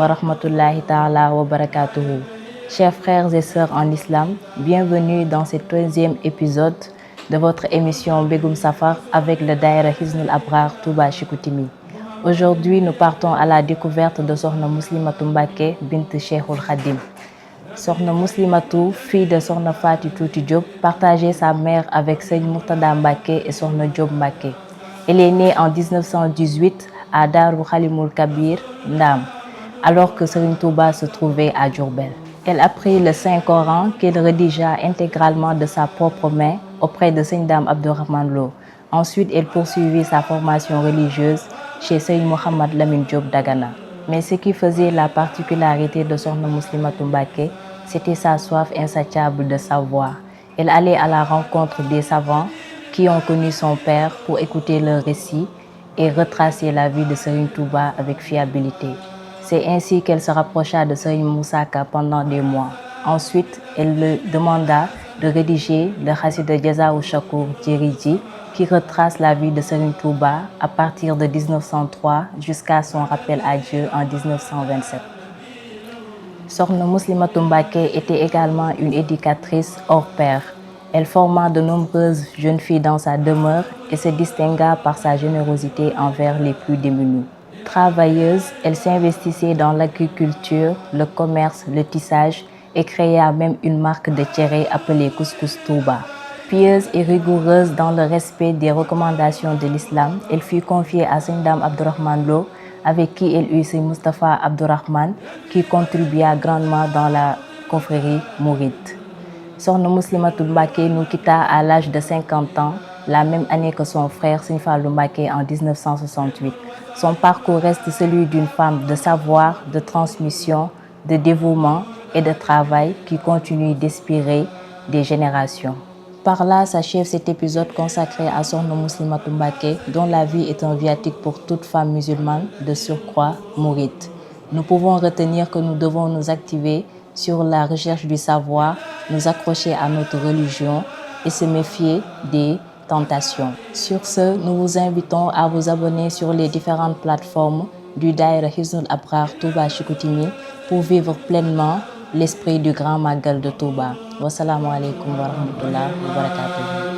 wa rahmatullahi ta'ala wa barakatuhu. Chers frères et sœurs en islam, bienvenue dans ce 13e épisode de votre émission Begum Safar avec le Daïra Hisnul Abrar Touba Chicoutimi. Aujourd'hui, nous partons à la découverte de Sokhna Muslimatou Mbacké bint Cheikhoul Khadim. Sokhna Muslimatou, fille de Sokhna Faty Touti Diop, partageait sa mère avec Serigne Mourtada Mbacké et Sokhna Diop Mbacké. Elle est née en 1918 à Darou Khalimoul Kabir, Ndam, alors que Serigne Touba se trouvait à Diourbel. Elle apprit le Saint-Coran qu'elle rédigea intégralement de sa propre main auprès de Serigne Dame Abdourahmane Lo. Ensuite, elle poursuivit sa formation religieuse chez Serigne Mohamed Lamine Diop Dagana. Mais ce qui faisait la particularité de Sokhna Muslimatou Mbacké, c'était sa soif insatiable de savoir. Elle allait à la rencontre des savants qui ont connu son père pour écouter leurs récits et retracer la vie de Serigne Touba avec fiabilité. C'est ainsi qu'elle se rapprocha de Serigne Moussa Ka pendant des mois. Ensuite, elle le demanda de rédiger le Khassida Jazaou Chakour Djiriji qui retrace la vie de Serigne Touba à partir de 1903 jusqu'à son rappel à Dieu en 1927. Sokhna Muslimatou Mbacké était également une éducatrice hors pair. Elle forma de nombreuses jeunes filles dans sa demeure et se distingua par sa générosité envers les plus démunis. Travailleuse, elle s'investissait dans l'agriculture, le commerce, le tissage et créa même une marque de tchéré appelée Couscous Touba. Pieuse et rigoureuse dans le respect des recommandations de l'islam, elle fut confiée à Serigne Dame Abdourahmane Lo, avec qui elle eut Serigne Moustapha Abdourahmane, qui contribua grandement dans la confrérie mouride. Sokhna Muslimatou Mbacké nous quitta à l'âge de 50 ans, la même année que son frère Serigne Fallou Mbacké en 1968. Son parcours reste celui d'une femme de savoir, de transmission, de dévouement et de travail qui continue d'inspirer des générations. Par là s'achève cet épisode consacré à Sokhna Muslimatou Mbacké, dont la vie est un viatique pour toute femme musulmane, de surcroît mouride. Nous pouvons retenir que nous devons nous activer sur la recherche du savoir, nous accrocher à notre religion et se méfier des tentations. Sur ce, nous vous invitons à vous abonner sur les différentes plateformes du Daïra Hisnul Abrar Touba Chicoutimi pour vivre pleinement l'esprit du grand Magal de Touba. Wassalamu alaikum wa rahmatullah wa barakatuh.